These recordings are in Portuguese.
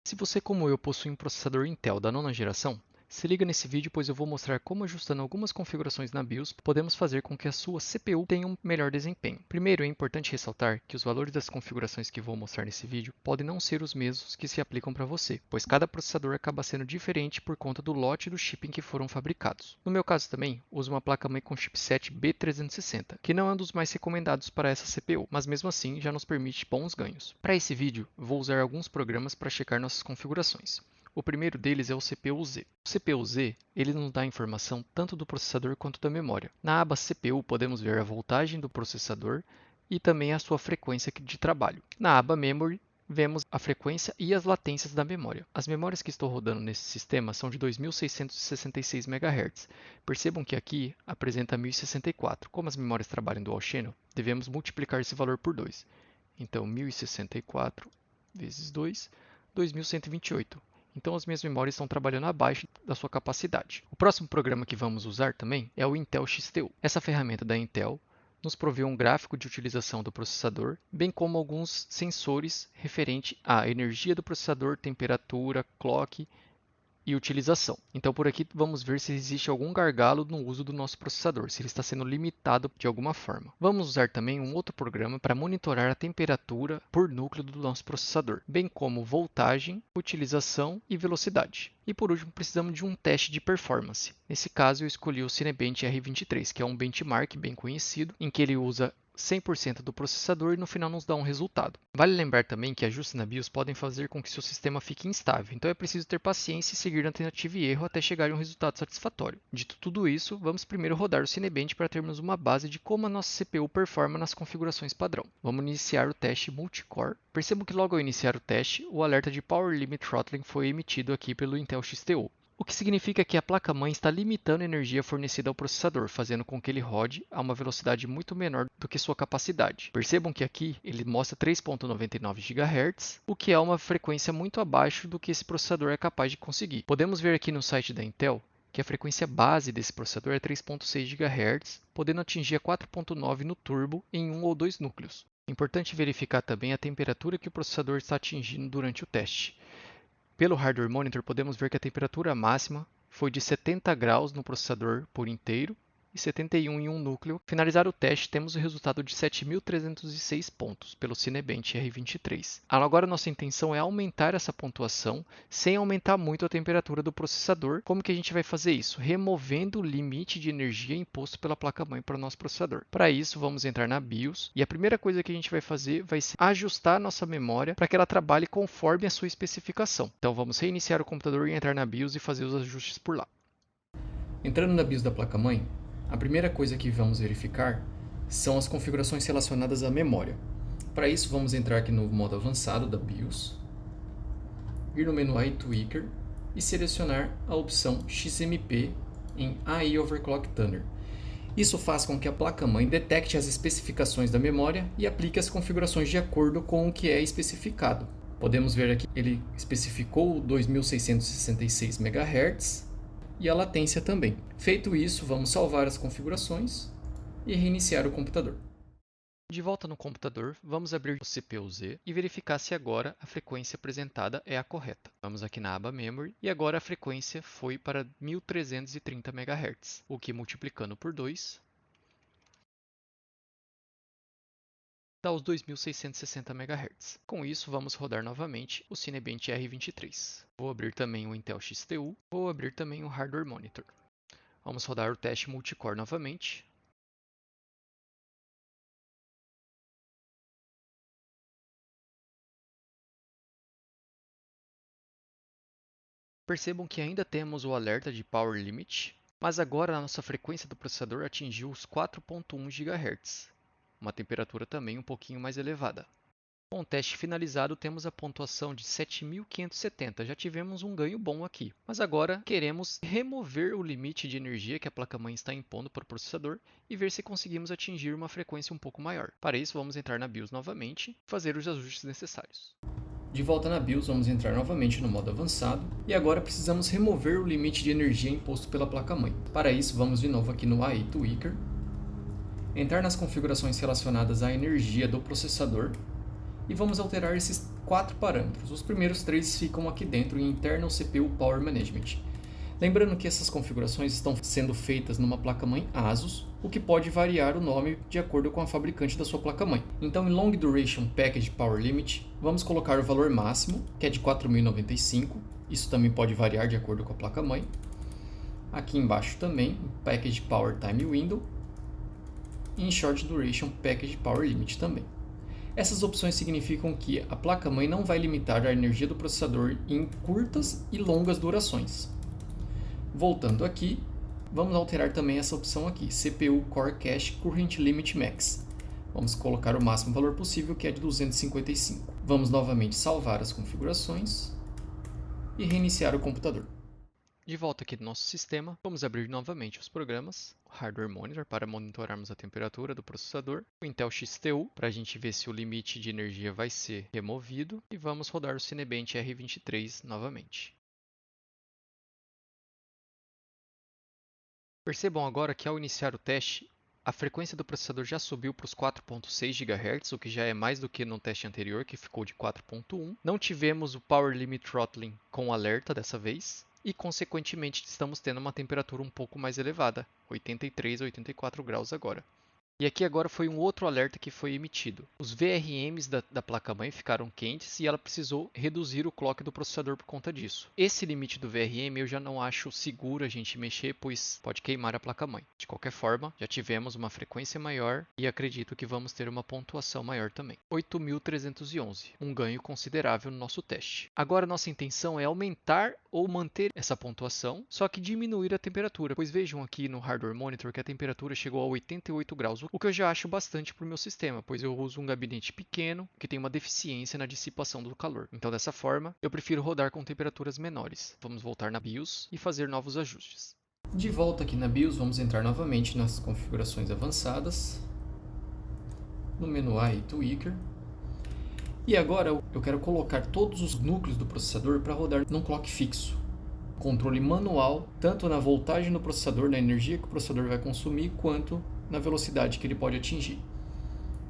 Se você, como eu, possui um processador Intel da nona geração, se liga nesse vídeo, pois eu vou mostrar como, ajustando algumas configurações na BIOS, podemos fazer com que a sua CPU tenha um melhor desempenho. Primeiro, é importante ressaltar que os valores das configurações que vou mostrar nesse vídeo podem não ser os mesmos que se aplicam para você, pois cada processador acaba sendo diferente por conta do lote do chip em que foram fabricados. No meu caso também, uso uma placa-mãe com chipset B360, que não é um dos mais recomendados para essa CPU, mas mesmo assim já nos permite bons ganhos. Para esse vídeo, vou usar alguns programas para checar nossas configurações. O primeiro deles é o CPU-Z. O CPU-Z, ele nos dá informação tanto do processador quanto da memória. Na aba CPU podemos ver a voltagem do processador e também a sua frequência de trabalho. Na aba Memory, vemos a frequência e as latências da memória. As memórias que estou rodando nesse sistema são de 2666 MHz. Percebam que aqui apresenta 1064. Como as memórias trabalham dual channel, devemos multiplicar esse valor por 2. Então, 1064 vezes 2, 2128. Então as minhas memórias estão trabalhando abaixo da sua capacidade. O próximo programa que vamos usar também é o Intel XTU. Essa ferramenta da Intel nos provê um gráfico de utilização do processador, bem como alguns sensores referente à energia do processador, temperatura, clock e utilização. Então por aqui vamos ver se existe algum gargalo no uso do nosso processador, se ele está sendo limitado de alguma forma. Vamos usar também um outro programa para monitorar a temperatura por núcleo do nosso processador, bem como voltagem, utilização e velocidade. E por último, precisamos de um teste de performance. Nesse caso, eu escolhi o Cinebench R23, que é um benchmark bem conhecido, em que ele usa 100% do processador e no final nos dá um resultado. Vale lembrar também que ajustes na BIOS podem fazer com que seu sistema fique instável, então é preciso ter paciência e seguir na tentativa e erro até chegar a um resultado satisfatório. Dito tudo isso, vamos primeiro rodar o Cinebench para termos uma base de como a nossa CPU performa nas configurações padrão. Vamos iniciar o teste multicore. Percebam que logo ao iniciar o teste, o alerta de Power Limit Throttling foi emitido aqui pelo Intel XTU. O que significa que a placa-mãe está limitando a energia fornecida ao processador, fazendo com que ele rode a uma velocidade muito menor do que sua capacidade. Percebam que aqui ele mostra 3.99 GHz, o que é uma frequência muito abaixo do que esse processador é capaz de conseguir. Podemos ver aqui no site da Intel que a frequência base desse processador é 3.6 GHz, podendo atingir a 4.9 no turbo em um ou dois núcleos. É importante verificar também a temperatura que o processador está atingindo durante o teste. Pelo Hardware Monitor, podemos ver que a temperatura máxima foi de 70 graus no processador por inteiro e 71 em um núcleo. Finalizar o teste, temos o resultado de 7.306 pontos pelo Cinebench R23. Agora, nossa intenção é aumentar essa pontuação sem aumentar muito a temperatura do processador. Como que a gente vai fazer isso? Removendo o limite de energia imposto pela placa-mãe para o nosso processador. Para isso, vamos entrar na BIOS e a primeira coisa que a gente vai fazer vai ser ajustar a nossa memória para que ela trabalhe conforme a sua especificação. Então, vamos reiniciar o computador e entrar na BIOS e fazer os ajustes por lá. Entrando na BIOS da placa-mãe, a primeira coisa que vamos verificar são as configurações relacionadas à memória. Para isso, vamos entrar aqui no modo avançado da BIOS, ir no menu AI Tweaker e selecionar a opção XMP em AI Overclock Tuner. Isso faz com que a placa-mãe detecte as especificações da memória e aplique as configurações de acordo com o que é especificado. Podemos ver aqui que ele especificou 2666 MHz, e a latência também. Feito isso, vamos salvar as configurações e reiniciar o computador. De volta no computador, vamos abrir o CPU-Z e verificar se agora a frequência apresentada é a correta. Vamos aqui na aba Memory e agora a frequência foi para 1330 MHz, o que multiplicando por 2 dá os 2660 MHz. Com isso, vamos rodar novamente o Cinebench R23. Vou abrir também o Intel XTU, vou abrir também o Hardware Monitor. Vamos rodar o teste multicore novamente. Percebam que ainda temos o alerta de Power Limit, mas agora a nossa frequência do processador atingiu os 4.1 GHz, uma temperatura também um pouquinho mais elevada. Com o teste finalizado, temos a pontuação de 7.570. Já tivemos um ganho bom aqui. Mas agora queremos remover o limite de energia que a placa-mãe está impondo para o processador e ver se conseguimos atingir uma frequência um pouco maior. Para isso, vamos entrar na BIOS novamente e fazer os ajustes necessários. De volta na BIOS, vamos entrar novamente no modo avançado e agora precisamos remover o limite de energia imposto pela placa-mãe. Para isso, vamos de novo aqui no AI Tweaker, entrar nas configurações relacionadas à energia do processador E vamos alterar esses 4 parâmetros. Os primeiros 3 ficam aqui dentro em Internal CPU Power Management. Lembrando que essas configurações estão sendo feitas numa placa-mãe ASUS, o que pode variar o nome de acordo com a fabricante da sua placa-mãe. Então, em Long Duration Package Power Limit, vamos colocar o valor máximo, que é de 4095. Isso também pode variar de acordo com a placa-mãe. Aqui embaixo também, Package Power Time Window. E em Short Duration Package Power Limit também. Essas opções significam que a placa-mãe não vai limitar a energia do processador em curtas e longas durações. Voltando aqui, vamos alterar também essa opção aqui, CPU Core Cache Current Limit Max. Vamos colocar o máximo valor possível, que é de 255. Vamos novamente salvar as configurações e reiniciar o computador. De volta aqui no nosso sistema, vamos abrir novamente os programas, o Hardware Monitor para monitorarmos a temperatura do processador, o Intel XTU para a gente ver se o limite de energia vai ser removido e vamos rodar o Cinebench R23 novamente. Percebam agora que ao iniciar o teste, a frequência do processador já subiu para os 4.6 GHz, o que já é mais do que no teste anterior, que ficou de 4.1. Não tivemos o Power Limit Throttling com alerta dessa vez, e consequentemente estamos tendo uma temperatura um pouco mais elevada, 83 a 84 graus agora. E aqui agora foi um outro alerta que foi emitido. Os VRMs da placa-mãe ficaram quentes e ela precisou reduzir o clock do processador por conta disso. Esse limite do VRM eu já não acho seguro a gente mexer, pois pode queimar a placa-mãe. De qualquer forma, já tivemos uma frequência maior e acredito que vamos ter uma pontuação maior também. 8.311, um ganho considerável no nosso teste. Agora nossa intenção é aumentar ou manter essa pontuação, só que diminuir a temperatura, pois vejam aqui no Hardware Monitor que a temperatura chegou a 88 graus, o que eu já acho bastante para o meu sistema, pois eu uso um gabinete pequeno que tem uma deficiência na dissipação do calor. Então, dessa forma, eu prefiro rodar com temperaturas menores. Vamos voltar na BIOS e fazer novos ajustes. De volta aqui na BIOS, vamos entrar novamente nas configurações avançadas, no menu AI Tweaker. E agora eu quero colocar todos os núcleos do processador para rodar num clock fixo. Controle manual, tanto na voltagem do processador, na energia que o processador vai consumir, quanto na velocidade que ele pode atingir.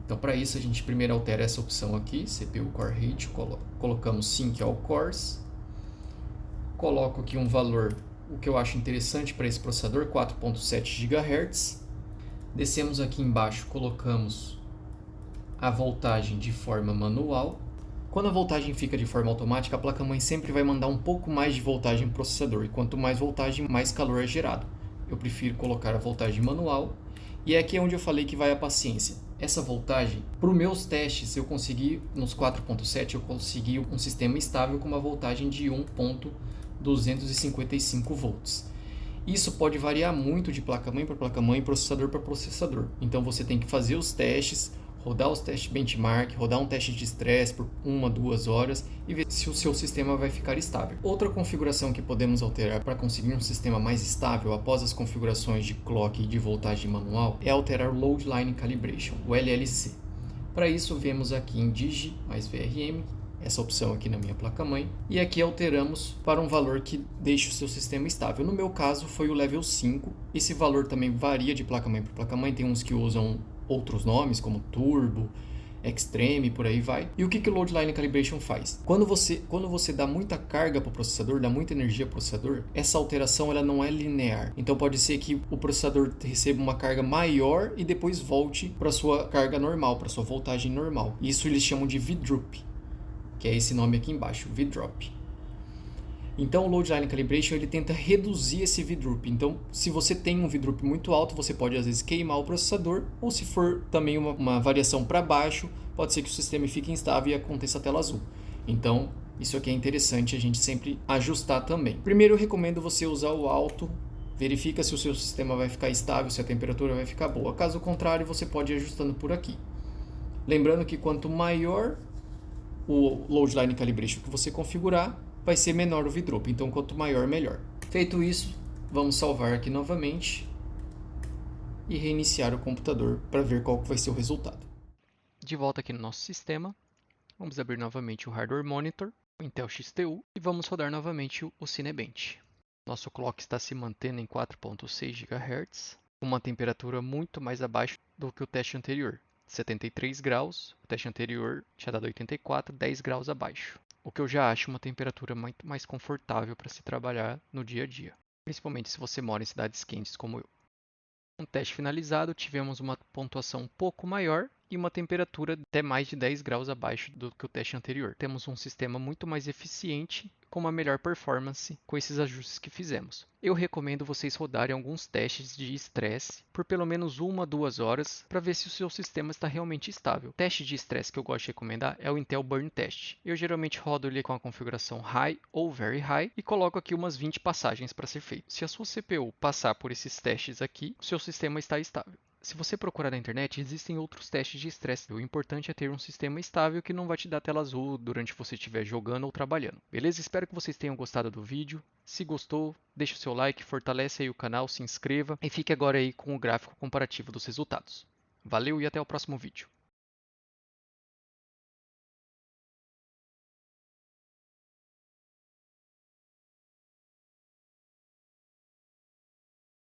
Então, para isso, a gente primeiro altera essa opção aqui, CPU Core Ratio, colocamos Sync All Cores, coloco aqui um valor, o que eu acho interessante para esse processador, 4.7 GHz. Descemos aqui embaixo, colocamos a voltagem de forma manual. Quando a voltagem fica de forma automática, a placa-mãe sempre vai mandar um pouco mais de voltagem para o processador, e quanto mais voltagem, mais calor é gerado. Eu prefiro colocar a voltagem manual. E é aqui onde eu falei que vai a paciência. Essa voltagem, para os meus testes, eu consegui, nos 4.7, eu consegui um sistema estável com uma voltagem de 1.255 volts. Isso pode variar muito de placa-mãe para placa-mãe e processador para processador. Então você tem que fazer os testes, rodar os testes benchmark, rodar um teste de estresse por 1 a 2 horas e ver se o seu sistema vai ficar estável. Outra configuração que podemos alterar para conseguir um sistema mais estável após as configurações de clock e de voltagem manual é alterar o Load Line Calibration, o LLC. Para isso, vemos aqui em Digi mais VRM, essa opção aqui na minha placa-mãe, e aqui alteramos para um valor que deixe o seu sistema estável. No meu caso, foi o level 5. Esse valor também varia de placa-mãe para placa-mãe, tem uns que usam outros nomes, como Turbo, Extreme, por aí vai. E o que o Load Line Calibration faz? Quando você dá muita carga para o processador, dá muita energia para o processador, essa alteração ela não é linear. Então pode ser que o processador receba uma carga maior e depois volte para a sua carga normal, para a sua voltagem normal. Isso eles chamam de V-Drop, que é esse nome aqui embaixo, V-Drop. Então o Load Line Calibration ele tenta reduzir esse V-Drop. Então, se você tem um V-Drop muito alto, você pode às vezes queimar o processador, ou se for também uma variação para baixo, pode ser que o sistema fique instável e aconteça a tela azul. Então, isso aqui é interessante a gente sempre ajustar também. Primeiro eu recomendo você usar o alto, verifica se o seu sistema vai ficar estável, se a temperatura vai ficar boa. Caso contrário, você pode ir ajustando por aqui. Lembrando que quanto maior o Load Line Calibration que você configurar, vai ser menor o V-Drop, então quanto maior, melhor. Feito isso, vamos salvar aqui novamente e reiniciar o computador para ver qual vai ser o resultado. De volta aqui no nosso sistema, vamos abrir novamente o Hardware Monitor, o Intel XTU, e vamos rodar novamente o Cinebench. Nosso clock está se mantendo em 4.6 GHz, com uma temperatura muito mais abaixo do que o teste anterior, 73 graus, o teste anterior tinha dado 84, 10 graus abaixo. O que eu já acho uma temperatura muito mais confortável para se trabalhar no dia a dia, principalmente se você mora em cidades quentes como eu. Com o teste finalizado, tivemos uma pontuação um pouco maior e uma temperatura até mais de 10 graus abaixo do que o teste anterior. Temos um sistema muito mais eficiente com uma melhor performance com esses ajustes que fizemos. Eu recomendo vocês rodarem alguns testes de estresse por pelo menos 1 a 2 horas para ver se o seu sistema está realmente estável. O teste de estresse que eu gosto de recomendar é o Intel Burn Test. Eu geralmente rodo ele com a configuração High ou Very High e coloco aqui umas 20 passagens para ser feito. Se a sua CPU passar por esses testes aqui, o seu sistema está estável. Se você procurar na internet, existem outros testes de estresse. O importante é ter um sistema estável que não vai te dar tela azul durante você estiver jogando ou trabalhando. Beleza? Espero que vocês tenham gostado do vídeo. Se gostou, deixa o seu like, fortalece aí o canal, se inscreva e fique agora aí com o gráfico comparativo dos resultados. Valeu e até o próximo vídeo.